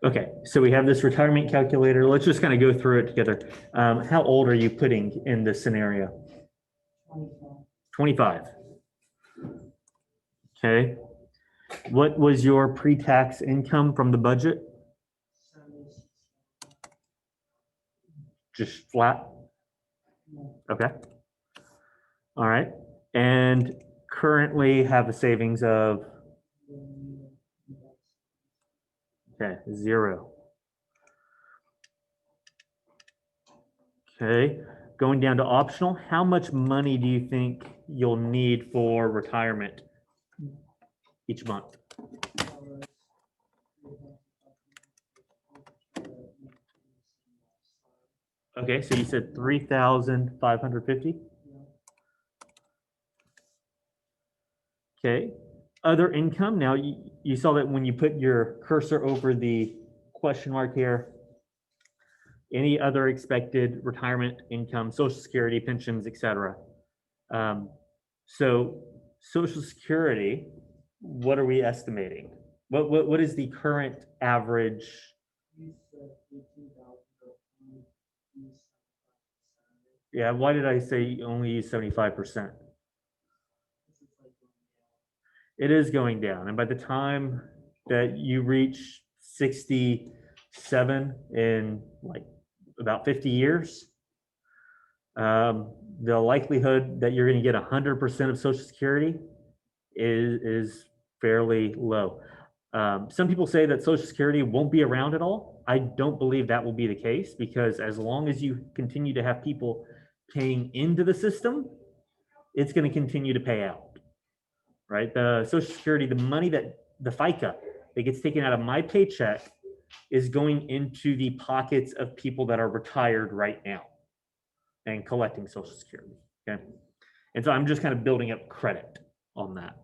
Okay, so we have this retirement calculator. Let's just kind of go through it together. How old are you putting in this scenario? 25. Okay. What was your pre-tax income from the budget? Just flat? Okay. All right. And currently have a savings of, okay, 0. Okay. Going down to optional, how much money do you think you'll need for retirement each month? Okay, so you said 3,550. Okay. Other income. Now you saw that when you put your cursor over the question mark here, any other expected retirement income, Social Security, pensions, etc. So Social Security, what are we estimating? What is the current average? Yeah, why did I say only use 75%? It is going down. And by the time that you reach 67 in like about 50 years, the likelihood that you're going to get 100% of Social Security is fairly low. Some people say that Social Security won't be around at all. I don't believe that will be the case, because as long as you continue to have people paying into the system, it's going to continue to pay out, right? The Social Security, the money that the FICA that gets taken out of my paycheck is going into the pockets of people that are retired right now and collecting Social Security. Okay. And so I'm just kind of building up credit on that.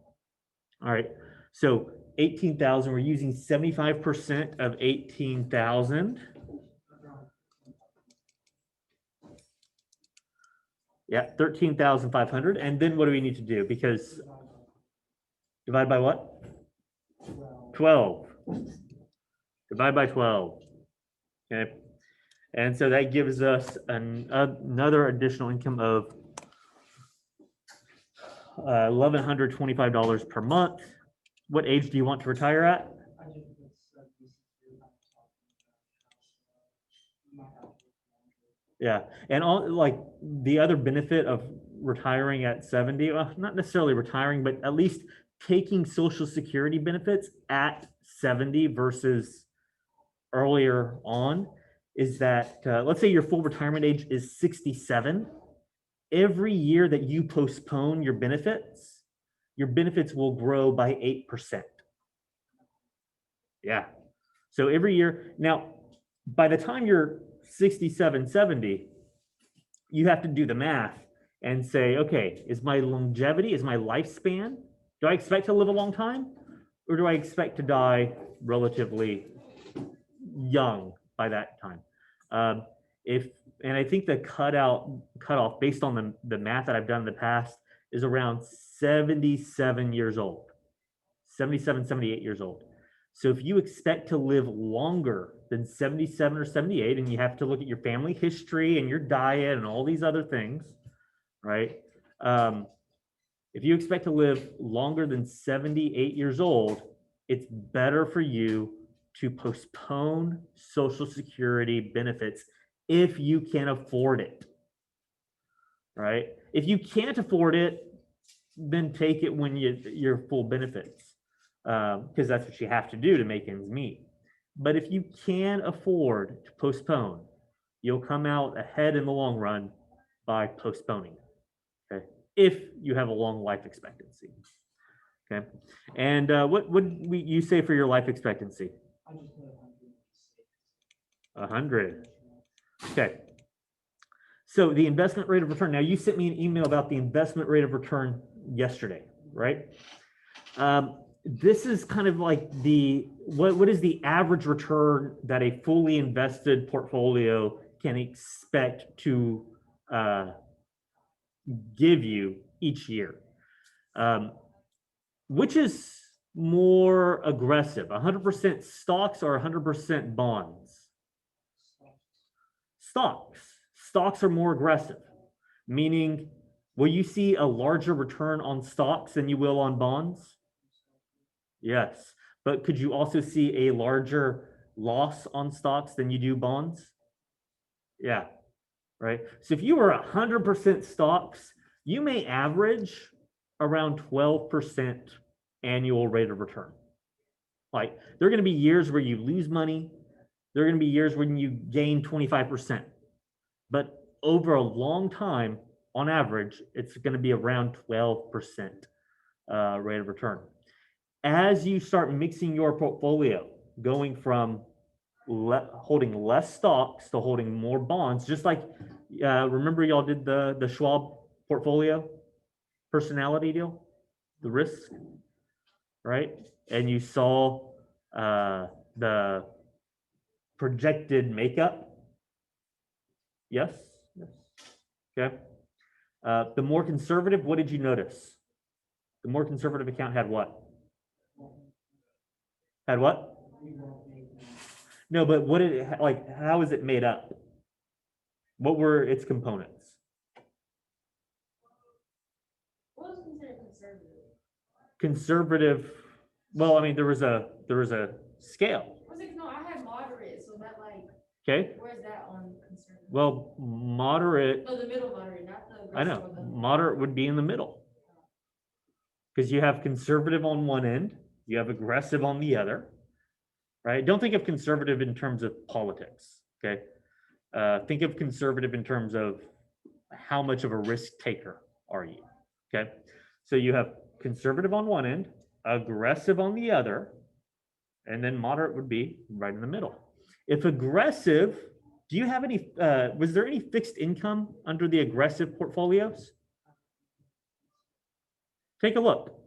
All right. So 18,000, we're using 75% of 18,000. Yeah, 13,500. And then what do we need to do? Because divide by what? 12. Divide by 12. Okay. And so that gives us another additional income of $1,125 per month. What age do you want to retire at? Yeah, and all like the other benefit of retiring at 70, well, not necessarily retiring, but at least taking Social Security benefits at 70 versus earlier on, is that let's say your full retirement age is 67. Every year that you postpone your benefits will grow by 8%. Yeah. So every year, now, by the time you're 67, 70, you have to do the math and say, okay, is my longevity, is my lifespan, do I expect to live a long time, or do I expect to die relatively young by that time? And I think the cutoff based on the math that I've done in the past is around 77 years old, 77, 78 years old. So if you expect to live longer than 77 or 78, and you have to look at your family history and your diet and all these other things, right? If you expect to live longer than 78 years old, it's better for you to postpone Social Security benefits if you can afford it, right? If you can't afford it, then take it when your full benefits, because that's what you have to do to make ends meet. But if you can afford to postpone, you'll come out ahead in the long run by postponing, okay? If you have a long life expectancy, okay? And what would you say for your life expectancy? 100. Okay. So the investment rate of return. Now you sent me an email about the investment rate of return yesterday, right? This is kind of like what is the average return that a fully invested portfolio can expect to give you each year, which is more aggressive, 100% stocks or 100% bonds? Stocks are more aggressive, meaning will you see a larger return on stocks than you will on bonds? Yes, but could you also see a larger loss on stocks than you do bonds? Yeah, right. So if you were 100% stocks, you may average around 12% annual rate of return. Like there are going to be years where you lose money. There are going to be years when you gain 25%. But over a long time, on average, it's going to be around 12% rate of return. As you start mixing your portfolio, going from holding less stocks to holding more bonds, just like remember y'all did the Schwab portfolio personality deal, the risk, right? And you saw the projected makeup. Yes. Yes. Okay. The more conservative, what did you notice? The more conservative account had what? Had what? No, but what did it like? How is it made up? What were its components? What was considered conservative? Conservative. Well, I mean, there was a scale. I was like, no, I had moderate, so that like. Okay. Where's that on conservative? Well, moderate. No, the middle moderate, not the. I know. Moderate would be in the middle. Because you have conservative on one end, you have aggressive on the other, right? Don't think of conservative in terms of politics, okay? Think of conservative in terms of how much of a risk taker are you, okay? So you have conservative on one end, aggressive on the other, and then moderate would be right in the middle. If aggressive, do you have any, was there any fixed income under the aggressive portfolios? Take a look.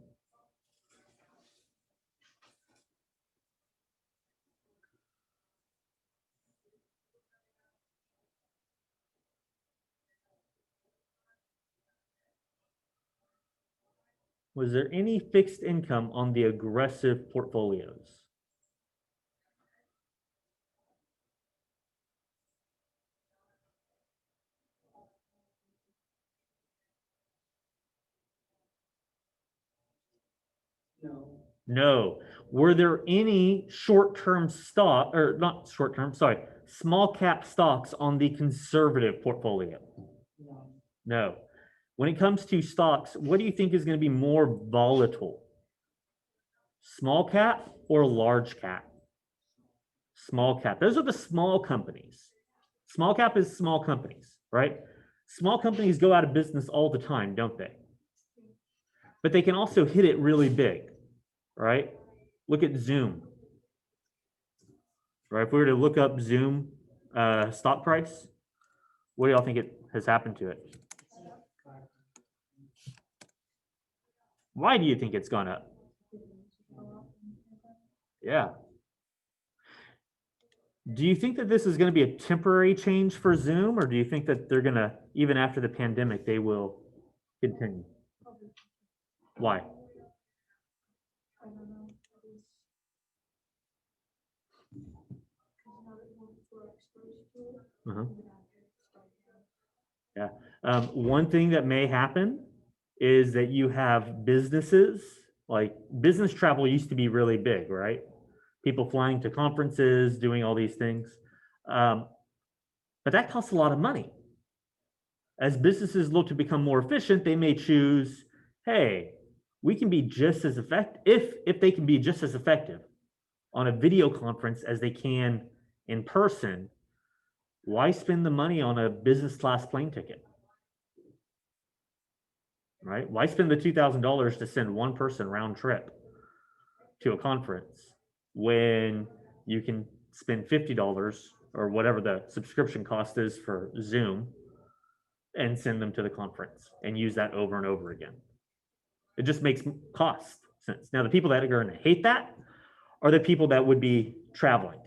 Was there any fixed income on the aggressive portfolios? No. No. Were there any short-term stock, or not short-term, sorry, small cap stocks on the conservative portfolio? No. No. When it comes to stocks, what do you think is going to be more volatile? Small cap or large cap? Small cap. Those are the small companies. Small cap is small companies, right? Small companies go out of business all the time, don't they? But they can also hit it really big, right? Look at Zoom. Right? If we were to look up Zoom stock price, what do y'all think it has happened to it? Why do you think it's gone up? Yeah. Do you think that this is going to be a temporary change for Zoom, or do you think that they're going to, even after the pandemic, they will continue? Why? Uh-huh. Yeah. One thing that may happen is that you have businesses, like business travel used to be really big, right? People flying to conferences, doing all these things. But that costs a lot of money. As businesses look to become more efficient, they may choose, hey, we can be just as effective, if they can be just as effective on a video conference as they can in person, why spend the money on a business class plane ticket? Right? Why spend the $2,000 to send one person round trip to a conference when you can spend $50 or whatever the subscription cost is for Zoom and send them to the conference and use that over and over again? It just makes cost sense. Now, the people that are going to hate that are the people that would be traveling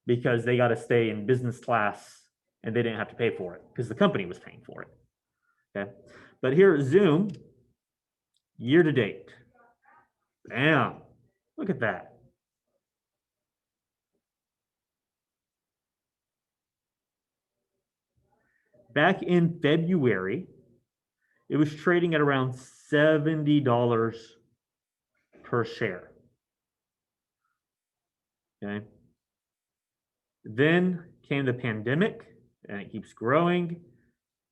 because they got to stay in business class and they didn't have to pay for it because the company was paying for it. Okay. But here at Zoom, year to date, Bam. Look at that. Back in February, it was trading at around $70 per share. Okay. Then came the pandemic, and it keeps growing,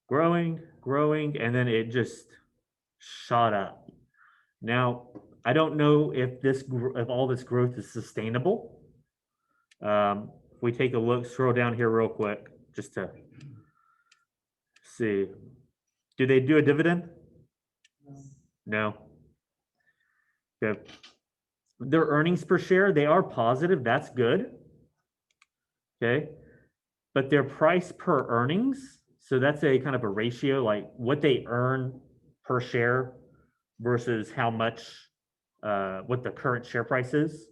growing, growing, and then it just shot up. Now, I don't know if if all this growth is sustainable. If we take a look, scroll down here real quick, just to see. Do they do a dividend? No. Okay. Their earnings per share, they are positive. That's good. Okay. But their price per earnings, so that's a kind of a ratio, like what they earn per share versus how much, what the current share price is.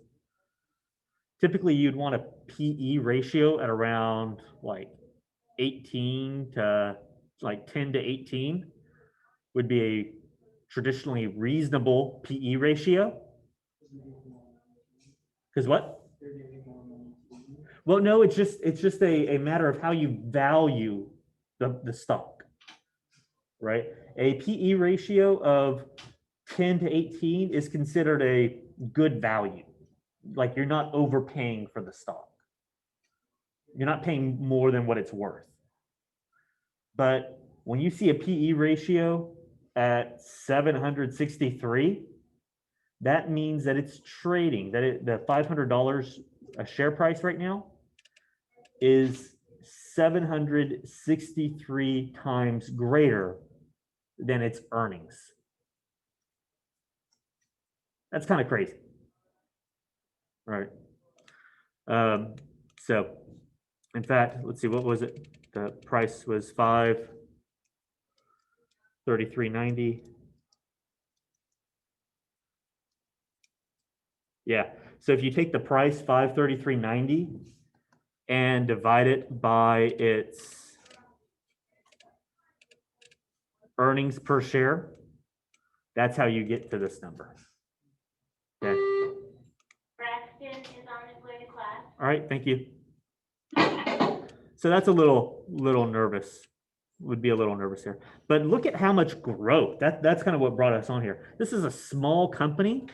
Typically, you'd want a PE ratio at around like 18 to like 10 to 18 would be a traditionally reasonable PE ratio. Because what? Well, no, it's just a matter of how you value the stock, right? A PE ratio of 10 to 18 is considered a good value. Like you're not overpaying for the stock. You're not paying more than what it's worth. But when you see a PE ratio at 763, that means that it's trading, that the $500 a share price right now is 763 times greater than its earnings. That's kind of crazy. Right. So in fact, let's see, what was it? The price was $533.90. Yeah. So if you take the price $533.90 and divide it by its earnings per share, that's how you get to this number. Okay. Braxton is on his way to class. All right, thank you. So that's a little nervous. Would be a little nervous here. But look at how much growth. That's kind of what brought us on here. This is a small company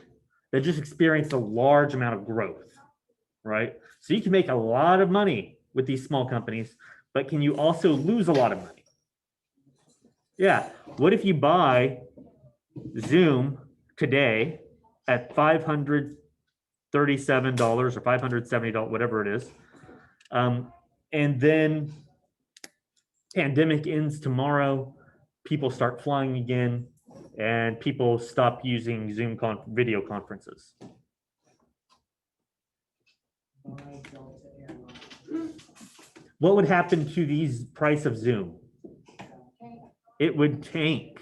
that just experienced a large amount of growth, right? So you can make a lot of money with these small companies, but can you also lose a lot of money? Yeah. What if you buy Zoom today at $537 or $570, whatever it is, and then pandemic ends tomorrow, people start flying again, and people stop using Zoom video conferences. What would happen to these price of Zoom? It would tank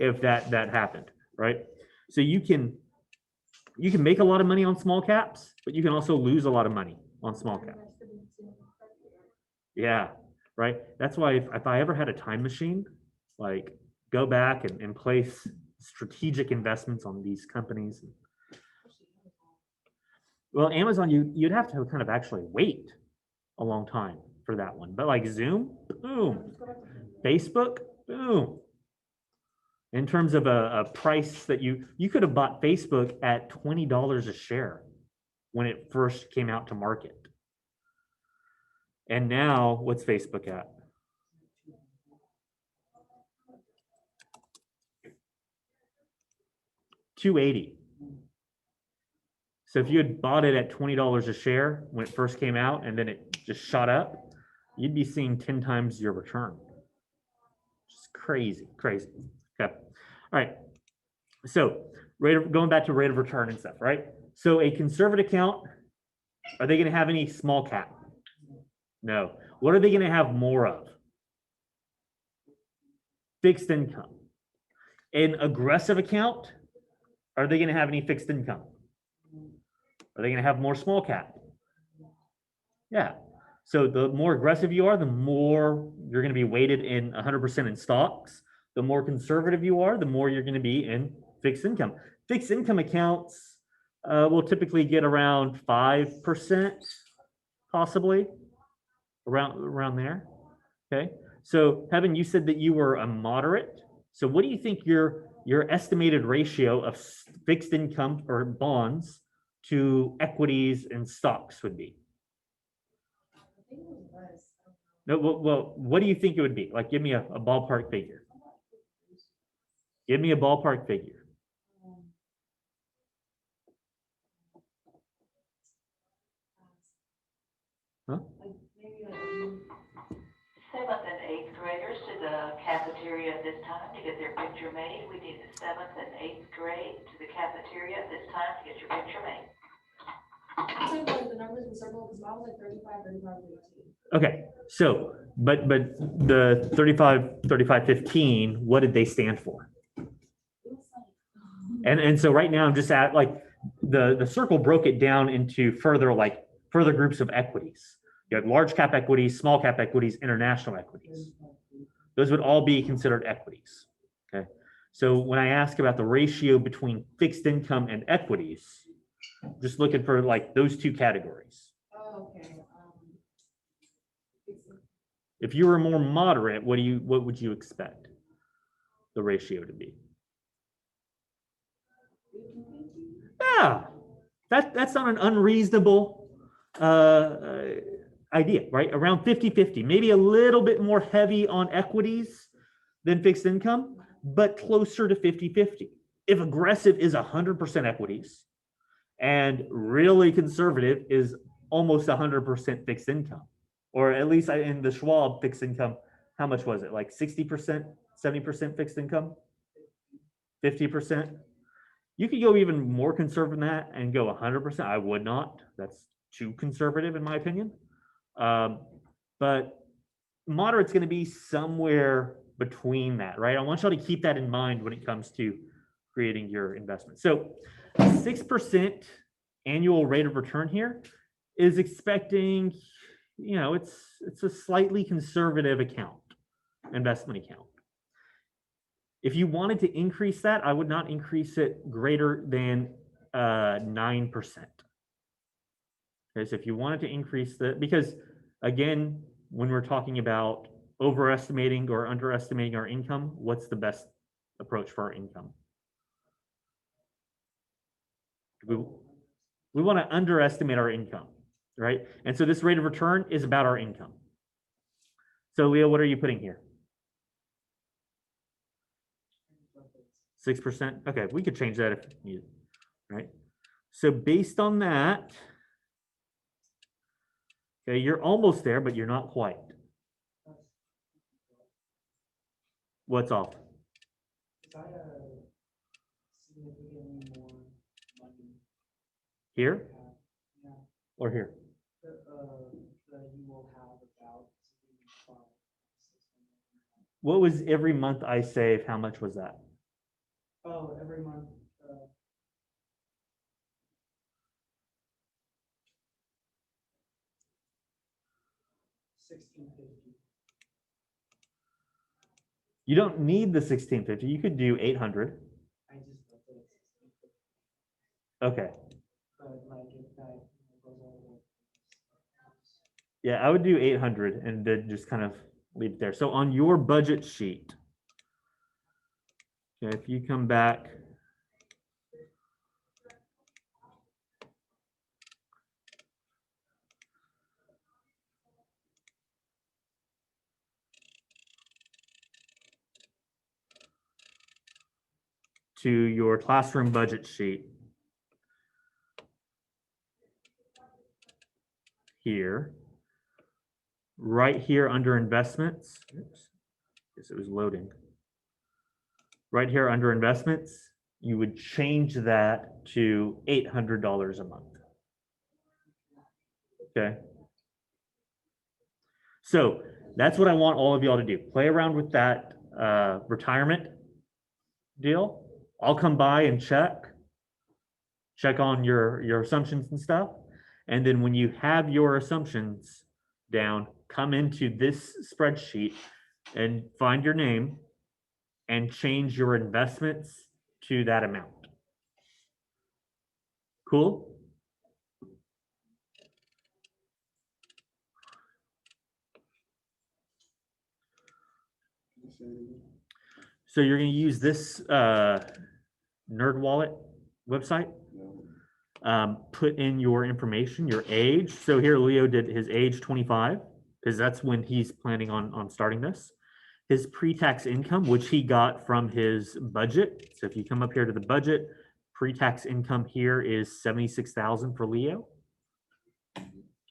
if that happened, right? So you can make a lot of money on small caps, but you can also lose a lot of money on small caps. Yeah, right. That's why if I ever had a time machine, like go back and place strategic investments on these companies. Well, Amazon, you'd have to kind of actually wait a long time for that one. But like Zoom, boom. Facebook, boom. In terms of a price that you could have bought Facebook at $20 a share when it first came out to market. And now what's Facebook at? $280. So if you had bought it at $20 a share when it first came out and then it just shot up, you'd be seeing 10 times your return. Just crazy, crazy. Okay. All right. So going back to rate of return and stuff, right? So a conservative account, are they going to have any small cap? No. What are they going to have more of? Fixed income. An aggressive account, are they going to have any fixed income? Are they going to have more small cap? Yeah. So the more aggressive you are, the more you're going to be weighted in 100% in stocks. The more conservative you are, the more you're going to be in fixed income. Fixed income accounts we'll typically get around 5%, possibly around there. Okay. So Heaven, you said that you were a moderate. So what do you think your estimated ratio of fixed income or bonds to equities and stocks would be? I think it was less. No, well, what do you think it would be? Like, give me a ballpark figure. Give me a ballpark figure. Um, Huh? like maybe like 7th and 8th graders to the cafeteria at this time to get their picture made. We need the 7th and 8th grade to the cafeteria at this time to get your picture made. I think like the numbers in circle because mine was like 35, 35, 15. Okay, so, but the 35, 15, what did they stand for? It was like, And so right now I'm just at like, the circle broke it down into further groups of equities. You have large cap equities, small cap equities, international equities. Those would all be considered equities. Okay. So when I ask about the ratio between fixed income and equities, just looking for like those two categories. oh, okay. If you were more moderate, what would you expect the ratio to be? Yeah, that's not an unreasonable idea, right? Around 50-50, maybe a little bit more heavy on equities than fixed income, but closer to 50-50. If aggressive is 100% equities and really conservative is almost 100% fixed income, or at least in the Schwab fixed income, how much was it? Like 60%, 70% fixed income, 50%? You could go even more conservative than that and go 100%. I would not. That's too conservative in my opinion. But moderate's going to be somewhere between that, right? I want y'all to keep that in mind when it comes to creating your investment. So 6% annual rate of return here is expecting, it's a slightly conservative investment account. If you wanted to increase that, I would not increase it greater than 9%. Okay, so if you wanted to increase that, because again, when we're talking about overestimating or underestimating our income, what's the best approach for our income? We want to underestimate our income, right? And so this rate of return is about our income. So Leo, what are you putting here? 6%? Okay, we could change that if needed, right? So based on that, okay, you're almost there, but you're not quite. What's off? Here? Or here? What was every month I save? How much was that? Oh, every month. $16.50. You don't need the 1650. You could do 800. I just looked at $16.50. Okay. But like if that goes all the way. Yeah, I would do 800 and then just kind of leave it there. So on your budget sheet, okay, if you come back, to your classroom budget sheet here, right here under investments, oops, guess it was loading. Right here under investments, you would change that to $800 a month. Okay. So that's what I want all of y'all to do. Play around with that retirement deal. I'll come by and check on your assumptions and stuff. And then when you have your assumptions down, come into this spreadsheet and find your name and change your investments to that amount. Cool? So you're going to use this NerdWallet website. Put in your information, your age. So here Leo did his age 25 because that's when he's planning on starting this. His pre-tax income, which he got from his budget. So if you come up here to the budget, pre-tax income here is 76,000 for Leo.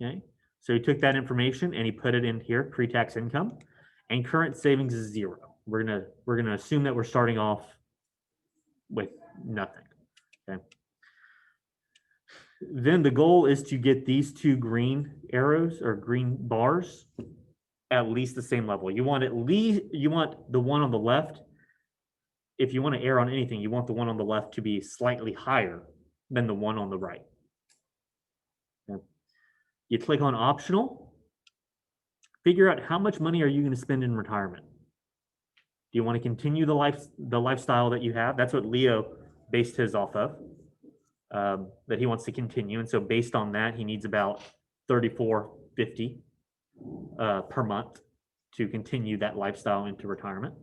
Okay, so he took that information and he put it in here, pre-tax income, and current savings is 0. We're gonna assume that we're starting off with nothing. Okay. Then the goal is to get these 2 green arrows or green bars at least the same level. You want the one on the left. If you want to err on anything, you want the one on the left to be slightly higher than the one on the right. Okay. You click on optional, figure out how much money are you going to spend in retirement. Do you want to continue the lifestyle that you have? That's what Leo based his off of, that he wants to continue. And so based on that, he needs about $34.50 per month to continue that lifestyle into retirement.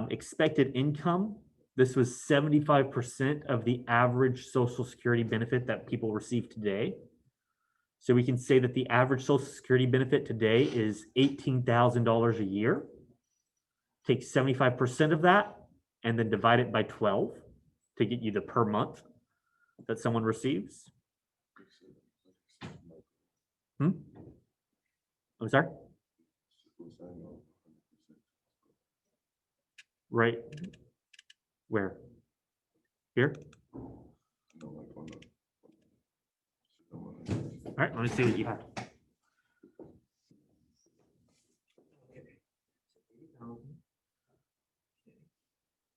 Expected income, this was 75% of the average Social Security benefit that people receive today. So we can say that the average Social Security benefit today is $18,000 a year. Take 75% of that and then divide it by 12 to get you the per month that someone receives. I'm sorry? Right. Where? Here? All right, let me see what you have.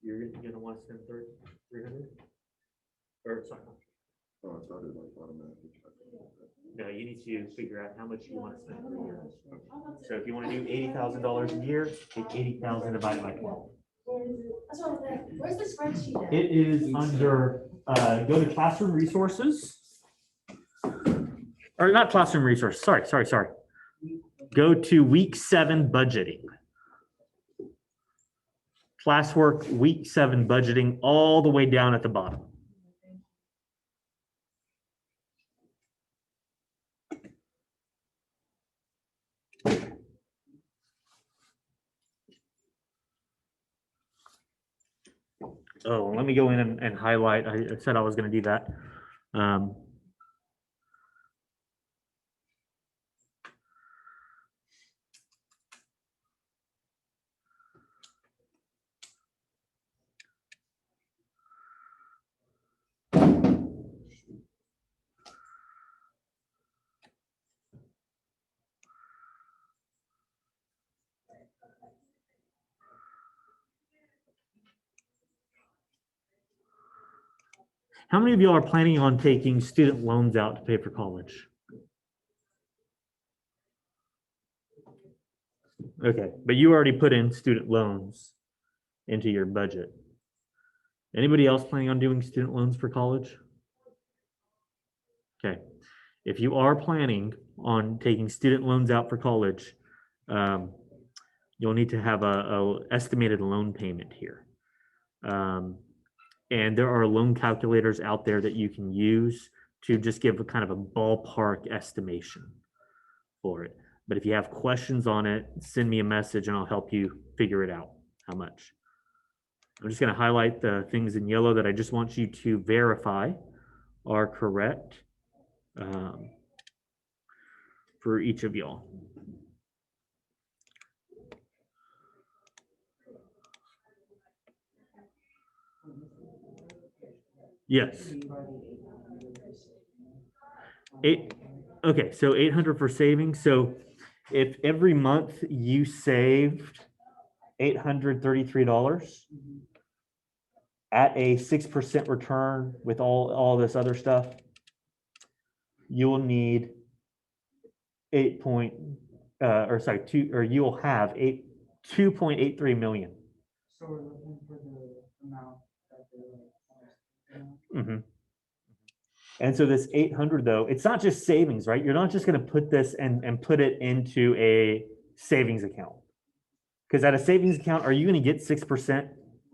You're gonna want to spend 300? Or sorry. Oh, I thought it like automatically. No, you need to figure out how much you want to spend per year. So if you want to do $80,000 a year, take 80,000 divided by 12. That's what I'm saying. Where's the spreadsheet at? It is under, go to classroom resources. Or not classroom resources, sorry. Go to week 7 budgeting. Classwork week 7 budgeting all the way down at the bottom. Oh, let me go in and highlight. I said I was going to do that. How many of y'all are planning on taking student loans out to pay for college? Okay, but you already put in student loans into your budget. Anybody else planning on doing student loans for college? Okay, if you are planning on taking student loans out for college, you'll need to have a estimated loan payment here. And there are loan calculators out there that you can use to just give a kind of a ballpark estimation for it. But if you have questions on it, send me a message and I'll help you figure it out, how much. I'm just going to highlight the things in yellow that I just want you to verify are correct for each of y'all. Yes. Okay, so 800 for savings. So if every month you saved $833 at a 6% return with all this other stuff, you will need you will have 2.83 million. So we're looking for the amount that they're like. Mm-hmm. And so this 800 though, it's not just savings, right? You're not just going to put this and put it into a savings account. Because at a savings account, are you going to get 6%?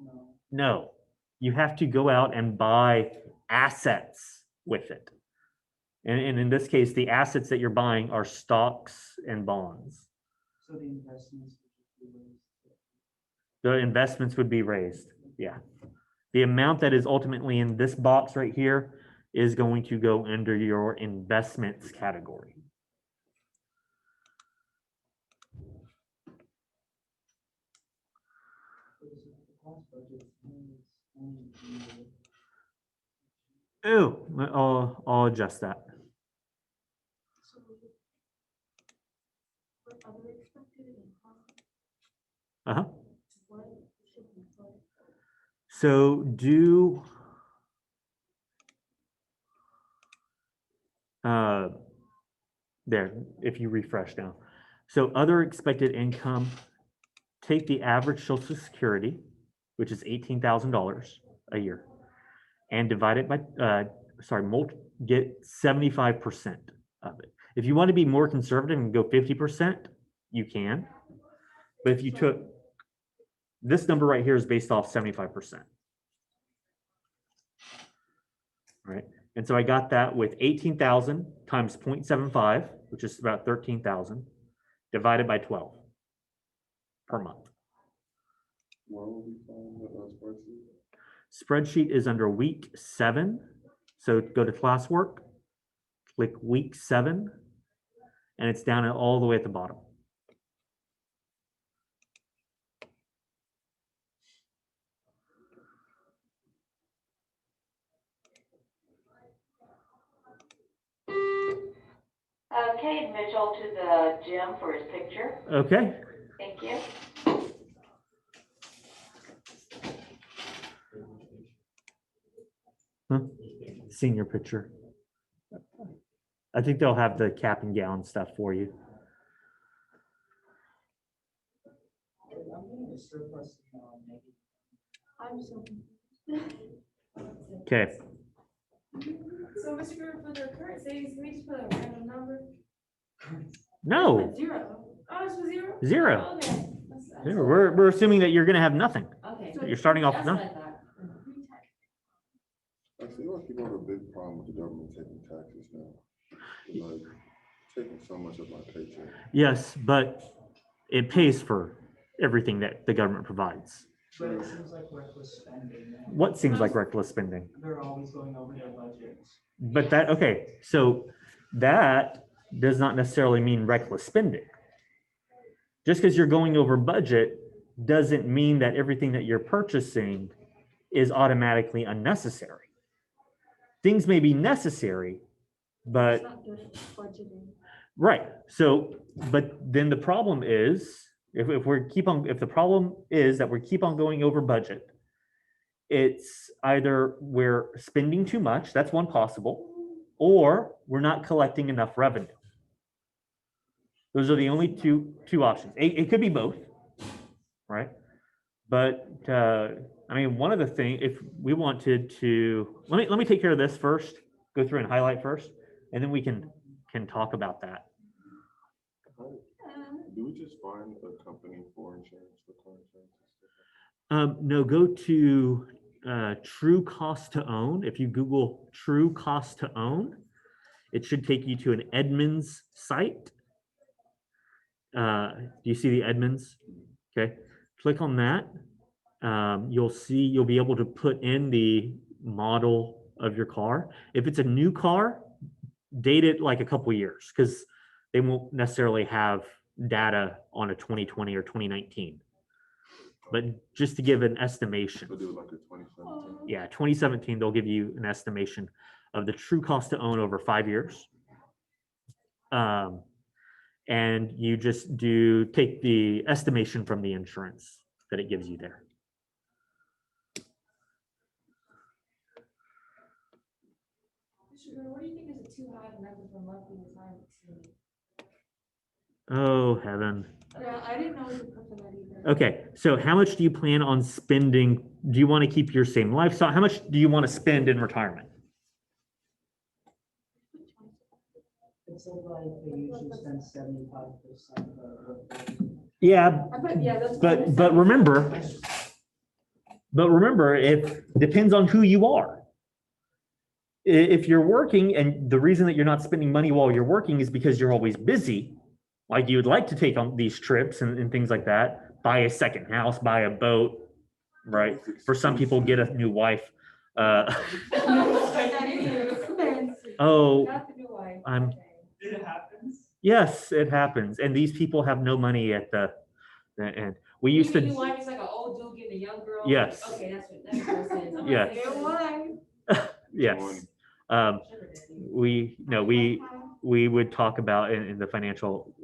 No. No. You have to go out and buy assets with it. And in this case, the assets that you're buying are stocks and bonds. So the investments would just be raised. The investments would be raised. Yeah. The amount that is ultimately in this box right here is going to go under your investments category. What is it, the past budget is only Oh, I'll adjust that. So what other expected income, Uh-huh. what should we put? So do there, if you refresh now. So other expected income, take the average Social Security, which is $18,000 a year, and divide it by, get 75% of it. If you want to be more conservative and go 50%, you can. But if you took, this number right here is based off 75%. Right? And so I got that with 18,000 times 0.75, which is about 13,000, divided by 12 per month. Where will we find the spreadsheet? Spreadsheet is under week 7. So go to classwork, click week 7, and it's down all the way at the bottom. Okay, Mitchell to the gym for his picture. Okay. Thank you. Huh? Senior picture. I think they'll have the cap and gown stuff for you. I'm getting a surplus negative. I'm so confused. Okay. So Mr. Griffin, for the current savings, can we just put a random number? No, Zero. Oh, it's for zero? 0. Oh, okay. That's- We're assuming that you're going to have nothing. Okay. You're starting off with That's nothing. what I thought. I feel like people have a big problem with the government taking taxes now. It's like taking so much of my paycheck. Yes, but it pays for everything that the government provides. But it seems like reckless spending. What seems like reckless spending? They're always going over their budgets. But that, okay, so that does not necessarily mean reckless spending. Just because you're going over budget doesn't mean that everything that you're purchasing is automatically unnecessary. Things may be necessary, but It's not good for budgeting. right. So, but then the problem is, if the problem is that we keep on going over budget, it's either we're spending too much, that's one possible, or we're not collecting enough revenue. Those are the only two options. It could be both, right? But I mean, one of the things, if we wanted to, let me take care of this first, go through and highlight first, and then we can talk about that. Do we just find a company for insurance, for car insurance and stuff? No, go to true cost to own. If you Google true cost to own, it should take you to an Edmunds site. Do you see the Edmunds? Okay, click on that. You'll be able to put in the model of your car. If it's a new car, date it like a couple years because they won't necessarily have data on a 2020 or 2019. But just to give an estimation, So do it like a 2017. yeah, 2017, they'll give you an estimation of the true cost to own over 5 years. And you just take the estimation from the insurance that it gives you there. Mr. Griffin, what do you think is a too high of a number for monthly retirement savings? Oh, heaven. Yeah, I didn't know we could put for that either. Okay, so how much do you plan on spending? Do you want to keep your same lifestyle? How much do you want to spend in retirement? It's like they usually spend 75% of the. Yeah, I put, yeah, that's. but remember, it depends on who you are. If you're working and the reason that you're not spending money while you're working is because you're always busy, like you would like to take on these trips and things like that, buy a second house, buy a boat, right? For some people, get a new wife. Oh, Not the new wife. I'm- Okay. It happens. yes, it happens. And these people have no money at the end. We used You mean to, new wife is like an old dude getting a young girl? Yes. Okay, that's what it says. I'm Yes. like, new wife. yes. We would talk about in the financial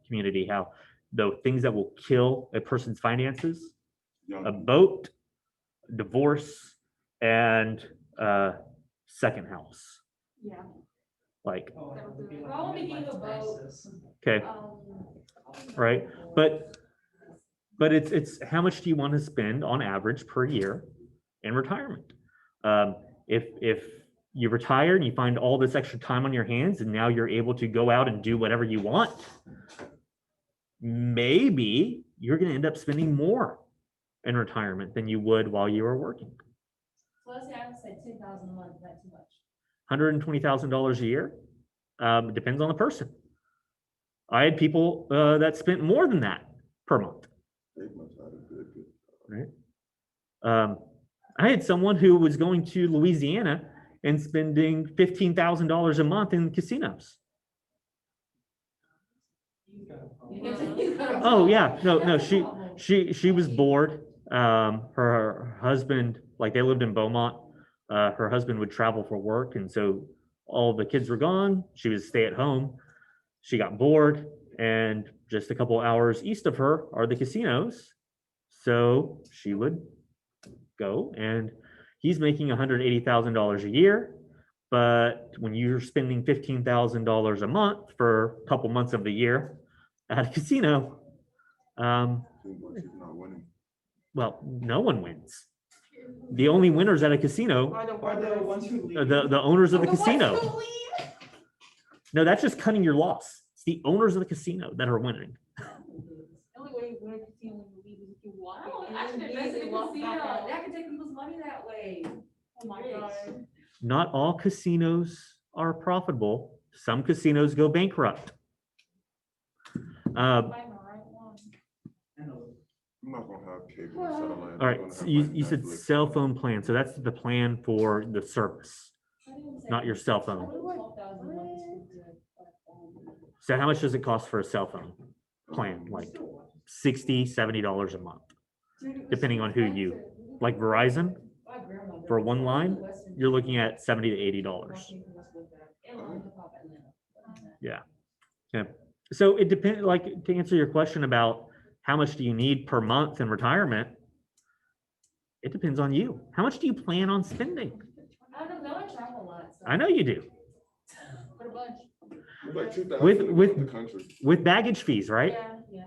community how the things that will kill a person's finances, Young a people. boat, divorce, and second house. Yeah. Like, Oh, it would be like Well, we midlife gave a vote. crisis. okay, right? But it's how much do you want to spend on average per year in retirement? If you retire and you find all this extra time on your hands and now you're able to go out and do whatever you want, maybe you're going to end up spending more in retirement than you would while you were working. So let's say I would say 10,000 a month, is that too much? $120,000 a year. It depends on the person. I had people that spent more than that per month. They must have a good. Right. I had someone who was going to Louisiana and spending $15,000 a month in casinos. He's got a problem. Oh yeah, no, she was bored. Her husband, like they lived in Beaumont. Her husband would travel for work, and so all the kids were gone. She was stay at home. She got bored, and just a couple hours east of her are the casinos. So she would go, and he's making $180,000 a year. But when you're spending $15,000 a month for a couple months of the year at a casino, She's not winning. well, no one wins. The only winners at a casino Are the ones who leave. are the owners of the casino. No, that's just cutting your loss. It's the owners of the casino that are winning. The only way you win a casino when you leave is if you walk Oh, in. I should and invest leave in and a walk casino. back out. That can take people's money that way. Oh my God. Not all casinos are profitable. Some casinos go bankrupt. Find the right one. I know. I'm not gonna have cable and satellite. All right, so you said cell phone plan. So that's the plan for the service, not your cell phone. So how much does it cost for a cell phone plan? Like $60, $70 a month, depending on who you, like Verizon, for one line, you're looking at $70 to $80. Yeah. So it depends, like to answer your question about how much do you need per month in retirement? It depends on you. How much do you plan on spending? I don't know, I travel a lot. So. I know you do. But a bunch. It's like 2,000 With- to go with- in the country. With baggage fees, right? Yeah.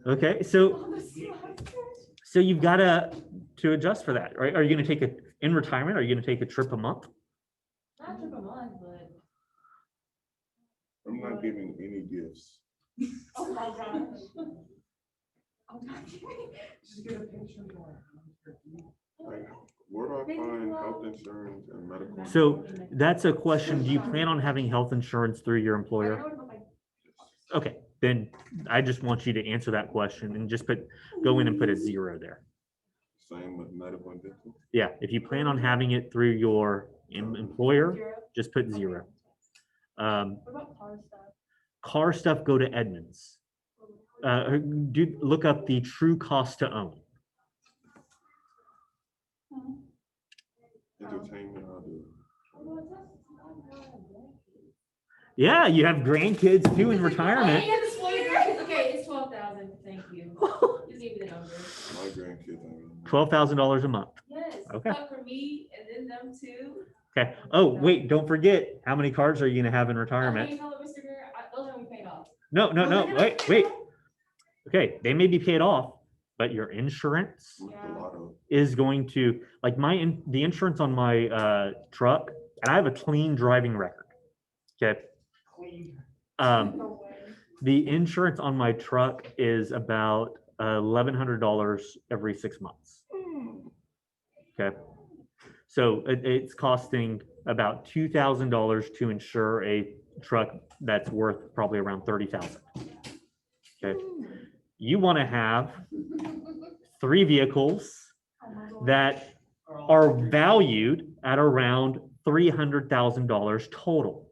Okay, so you've got to adjust for that, right? Are you going to take in retirement, are you going to take a trip a month? Not trip a month, but. I'm not giving any gifts. Oh my gosh. Just get a picture more. Like, where do I find health insurance and medical? So that's a question. Do you plan on having health insurance through your employer? Okay, then I just want you to answer that question and just go in and put a 0 there. Same with medical and dental. Yeah, if you plan on having it through your employer, just put 0. What about car stuff? Car stuff, go to Edmunds. Look up the true cost to own. Entertainment, I'll do. Yeah, you have grandkids too in retirement. Okay, it's 12,000, thank you. Just give me the number. My grandkids. I mean, $12,000 a month. Yes, Okay. but for me and then them too. Okay. Oh, wait, don't forget, how many cars are you going to have in Okay, retirement? you know what, Mr. Greer, those are we paid off. No, wait. Okay, they may be paid off, but your insurance With the lotto. is going to, like the insurance on my truck, and I have a clean driving record. Okay. The insurance on my truck is about $1,100 every 6 months. Okay. So it's costing about $2,000 to insure a truck that's worth probably around $30,000. Okay. You want to have 3 vehicles that are valued at around $300,000 total.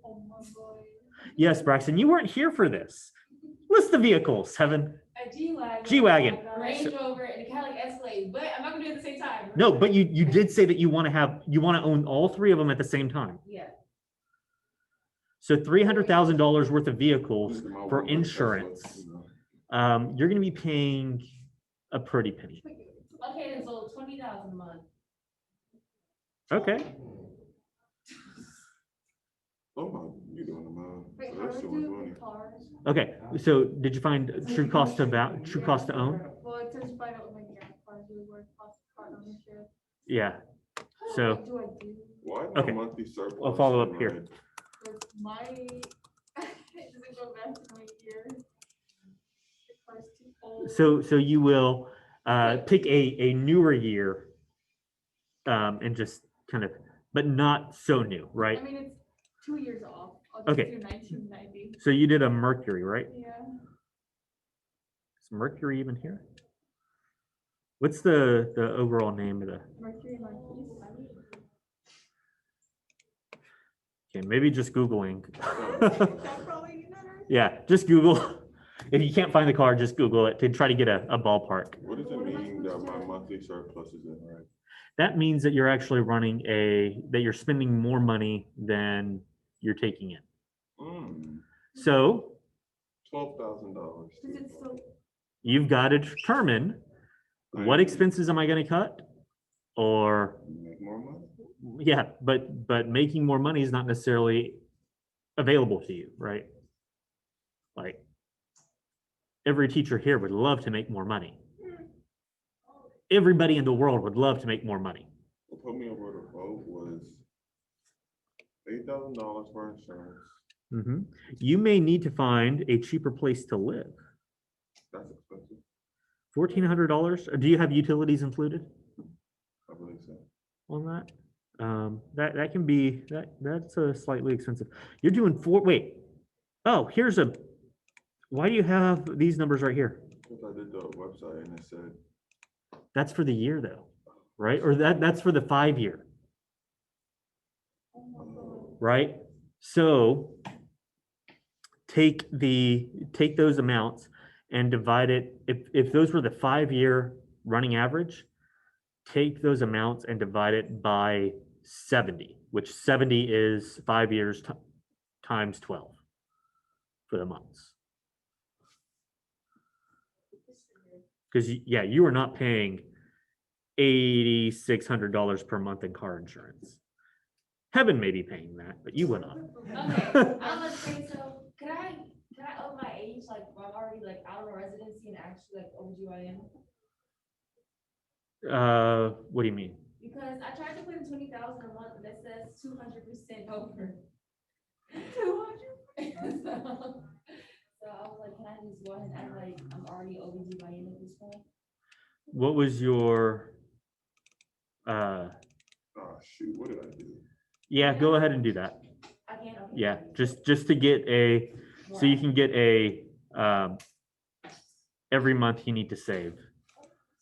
Yes, Braxton, you weren't here for this. List the vehicles, Heaven. A G-Wagon. G-Wagon. Range Rover and a Cadillac Escalade, but I'm not gonna do it at the same time. No, but you did say that you want to own all 3 of them at the same time. Yeah. So $300,000 worth of vehicles Just my for one Tesla, insurance, you know. you're going to be paying a pretty penny. Okay, then so 20,000 a month. Okay. Oh my, you doing the math. Wait, So how that's do so we much do money. with cars? Okay. So did you find true cost to own? Well, it says find out what my gas cars would worth, cost car ownership. Yeah. So What do I do? Why my Okay. monthly surplus? I'll follow up shouldn't here. rise? Does my, does it go back to my year? The car's too old. so you will pick a newer year and just kind of, but not so new, I right? mean, it's 2 years off. I'll Okay. just do 1990. So you did a Mercury, right? Yeah. Is Mercury even here? What's the overall name of the? Mercury Marquis. Okay, maybe just Googling. That probably better. Yeah, just Google. If you can't find the car, just Google it to try to get a ballpark. What does it mean that my monthly surplus is in, right? That means that you're actually that you're spending more money than you're taking in. So $12,000. Is it still? you've got to determine what expenses am I going to cut? Or, Make more money? yeah, but making more money is not necessarily available to you, right? Like, every teacher here would love to make more money. Everybody in the world would love to make more money. What put me over the boat was $8,000 for insurance. Mhm. You may need to find a cheaper place to live. That's expensive. $1,400. Do you have utilities included I believe so. on that? That can be that's slightly expensive. You're doing wait. Oh, why do you have these numbers right here? Because I did the website and it said, That's for the year though, right? Or that's for the 5-year, right? So take those amounts and divide it. If those were the 5-year running average, take those amounts and divide it by 70, which 70 is 5 years times 12 for the months. Because yeah, you are not paying $8,600 per month in car insurance. Heaven may be paying that, but you will not. Okay, I'm gonna say so. Can I up my age, like, when I'm already like out of residency and actually like OBGYN? What do you mean? Because I tried to put in 20,000 a month and it says 200% over. 200%. So I was like, can I just go ahead and act like I'm already OBGYN at this point? What was your oh shoot, what did I do? yeah, go ahead and do that. I can't. Okay. Yeah, just to get so you can get every month you need to save.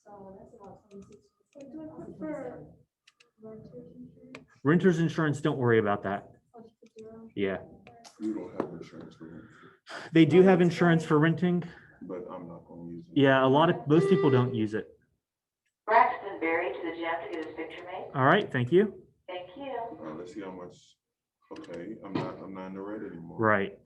So that's about 26. Do I put for renter's insurance? Renter's insurance, don't worry about that. I'll just put 0. Yeah, You don't have insurance for rent, they do have insurance for renting. but I'm not gonna use it. Yeah, most people don't use it. Braxton Berry to the gym to get his picture made. All right, thank you. Thank you. Let's see how much, okay, I'm not in the red anymore. Right,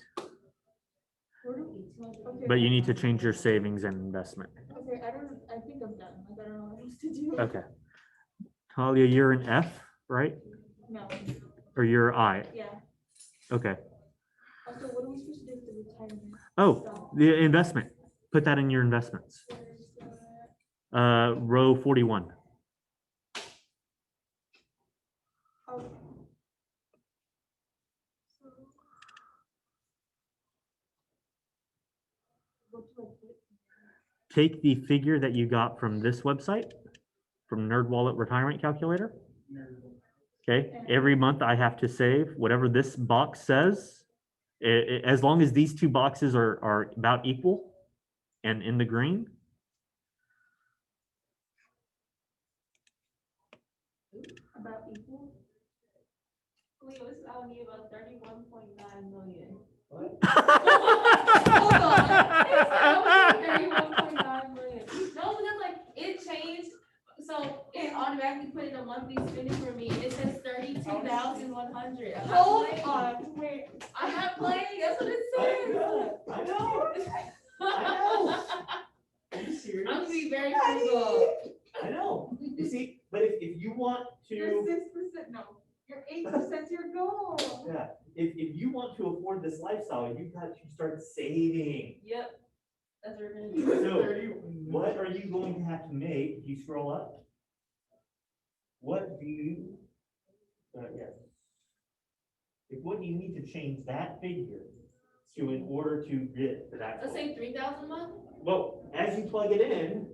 Okay. but you need to change your savings and investment. Okay, I think I'm done. Like, I don't know what else to do. Okay. Talia, you're an F, right? No, Or you're I? yeah. Okay. Also, what are we supposed to do with the retirement? Oh, the investment. Put that in your investments. Where's that? Row 41. Okay. What do I put? Take the figure that you got from this website, from NerdWallet Retirement Calculator. Okay, every month I have to save whatever this box says. As long as these two boxes are about equal and in the green. About equal? Leo, this is out me about 31.9 million. What? Hold on. It's 31.9 million. No, because like it changed, so it automatically put in a monthly spending for me. It says 32,100. Hold on, wait. I'm not playing. That's what it says. I know. I Are you serious? I'm gonna be very frugal. I know. You see, but if you want You're 6%, no, you're 8% your goal. yeah, if you want to afford this lifestyle, you've got to start saving. Yep. That's what we're gonna do. So what are you going to have to make? If you scroll up. What do you, yes. What do you need to change that figure to in order to get to that? Let's say 3,000 a month? Well, as you plug it in,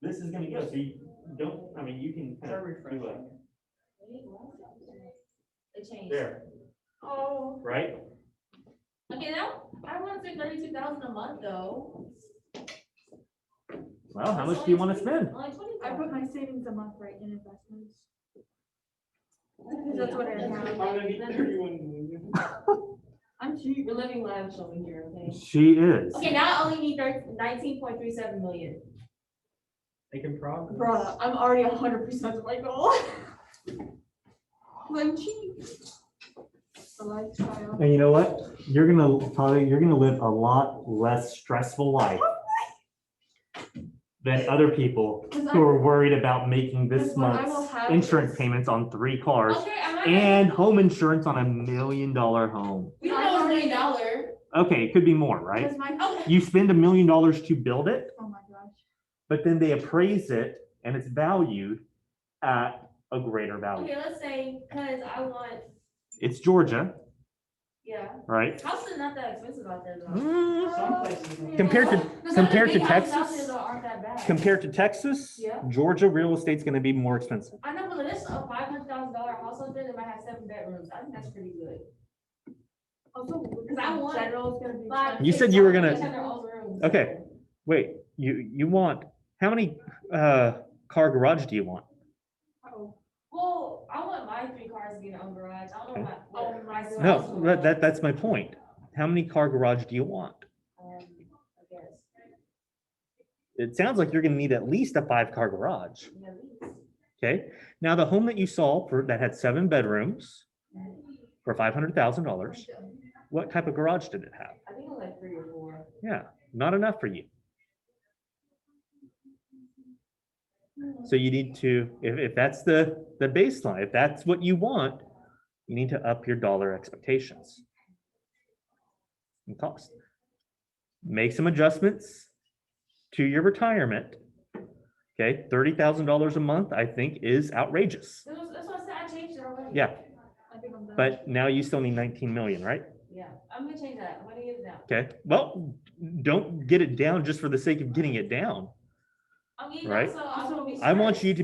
this is gonna go, so you don't, I mean, you can kind Try of do refreshing. Wait, what? It changed. there, Oh. right? Okay, now, I wanna say 32,000 a month though. Well, how much do you wanna spend? Only 20. I put my savings a month right in investments. Because that's what I have. I'm cheap. We're living lavish over here, okay? She is. Okay, now I only need 19.37 million. Making progress. Bruh, I'm already 100% of my goal. I'm cheap. The lifestyle. And you know what? You're gonna live a lot less stressful life than other people who are worried about making this Because what I will month's have insurance is- payments on 3 cars Okay, I'm not. and home insurance on $1 million home. We don't know $1 million. Okay, it could be more, right? Because my, Okay. You spend $1 million to build it, oh my gosh. but then they appraise it and it's valued at a greater value. Okay, let's say, cause I want, It's Georgia, yeah, right? houses are not that expensive out there though. Mm, Some places. Compared to- No, some of the compared to big houses out Texas? there, though, aren't that bad. Compared to Texas, Yeah. Georgia real estate's gonna be more expensive. I know, but there's a $500,000 house out there that might have 7 bedrooms. I think that's pretty good. Also, Because I want general is gonna be. Five expensive. You kids said you were out there, gonna- each have their own rooms. Okay. Wait, you want, how many car garage do you want? Oh, Well, I want my 3 cars to be in their own garage. I don't know Oh, my. No, that's my point. How many car garage do you want? I guess, It sounds like you're gonna need at least a 5-car garage, at least. okay? Now, the home that you saw that had 7 bedrooms for $500,000, what type of garage did it have? I think it was like 3 or 4. Yeah, not enough for you. So you need to, if that's the baseline, if that's what you want, you need to up your dollar expectations and cost. Make some adjustments to your retirement. Okay, $30,000 a month, I think, is outrageous. That's what I said. I changed it already. Yeah, I think I'm done. but now you still need 19 million, right? Yeah, I'm gonna change that. I'm gonna get it down. Okay, well, don't get it down just for the sake of getting it down. I'm getting Right. it down, so I won't be I want stressed. you to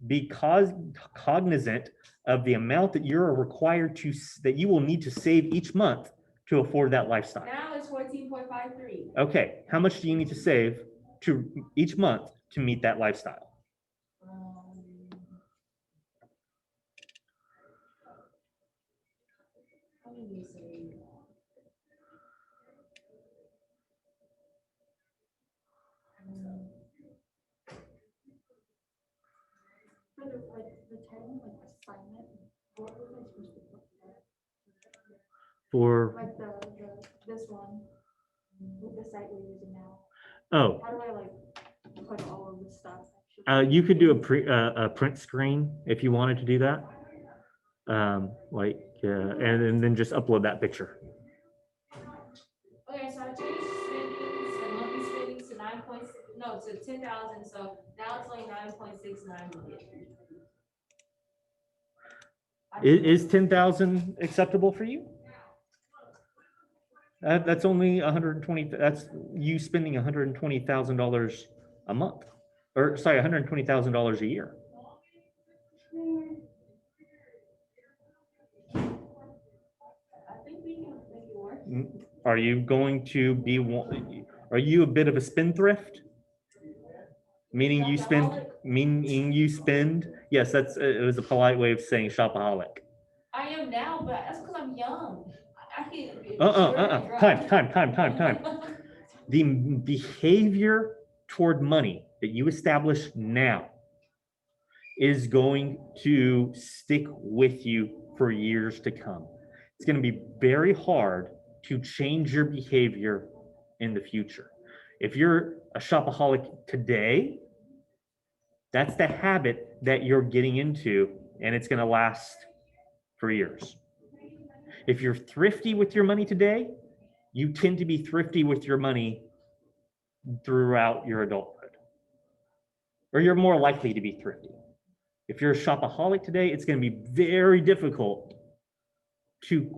be cognizant of the amount that you're required to, that you will need to save each month to afford that lifestyle. Now it's 14.53. Okay, how much do you need to save to each month to meet that lifestyle? What did you say? For the, like, retirement, like, assignment, what was I supposed to put there? For, Like this one, with the site we're using now, oh, how do I like put all of the stuff? I should- you could do a print screen if you wanted to do that. And then just upload that picture. Okay, so I changed spendings, and monthly spendings to 9 points, no, to 10,000, so now it's only 9.69 million. Is 10,000 acceptable for you? That's only 120, that's you spending $120,000 a month, or sorry, $120,000 a year. I think we can make it work. Are you going to be, are you a bit of a spendthrift? Meaning you spend, yes, that's, it was a polite way of saying shopaholic. I am now, but that's because I'm young. I can. Time. The behavior toward money that you establish now is going to stick with you for years to come. It's going to be very hard to change your behavior in the future. If you're a shopaholic today, that's the habit that you're getting into, and it's going to last for years. If you're thrifty with your money today, you tend to be thrifty with your money throughout your adulthood, or you're more likely to be thrifty. If you're a shopaholic today, it's going to be very difficult to,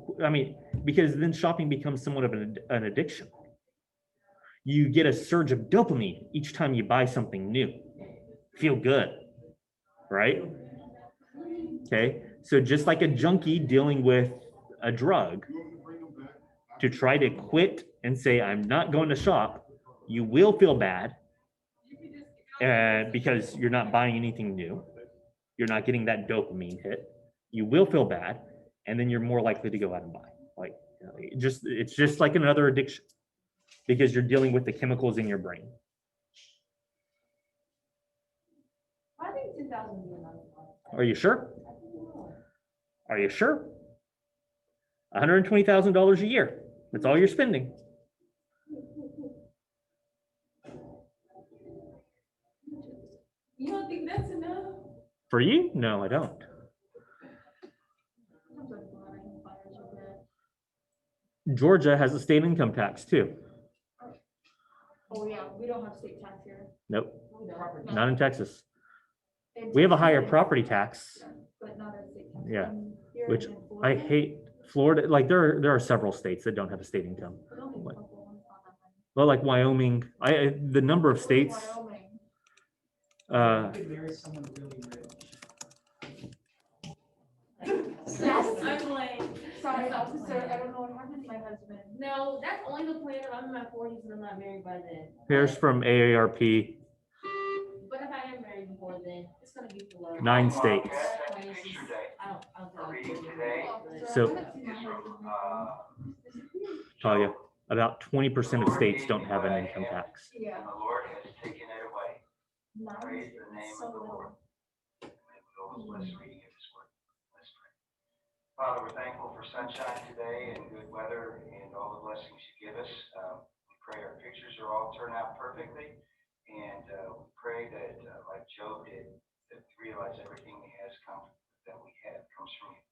because then shopping becomes somewhat of an addiction. You get a surge of dopamine each time you buy something new. Feel good, right? Okay, so just like a junkie dealing with a drug, to try to quit and say, I'm not going to shop, you will feel bad because you're not buying anything new. You're not getting that dopamine hit. You will feel bad, and then you're more likely to go out and buy. Like, it's just like another addiction because you're dealing with the chemicals in your brain. I think 10,000 would be enough. Are you sure? Are you sure? $120,000 a year. That's all you're spending. You don't think that's enough? For you? No, I don't. Georgia has a state income tax too. Oh, yeah, we don't have state tax here. Nope, No. not in Texas. In We have a higher Texas, property tax. but not a state tax. Yeah, And here which in I Florida, hate. Florida, like there are several states that don't have a state income. we don't have a couple ones on that one. Well, like Wyoming, the number of states. Wyoming. Uh, You could marry someone really rich. I'm like, Sorry, officer, I don't know what happened to my husband. no, that's only the plan if I'm in my 40s and I'm not married by then. here's from AARP, But if I am married before then, it's gonna be below. 9 states. I don't Reading think today. So- I haven't seen my husband. Talia, about 20% of states don't have an income tax. Yeah. And the Lord has taken it away. Nine Praise is the name so of the Lord. little. May we always bless reading of His word. Let's pray. Father, we're thankful for sunshine today and good weather and all the blessings you give us. We pray our pictures are all turned out perfectly. And we pray that, like Job did, that we realize everything that we have comes from you.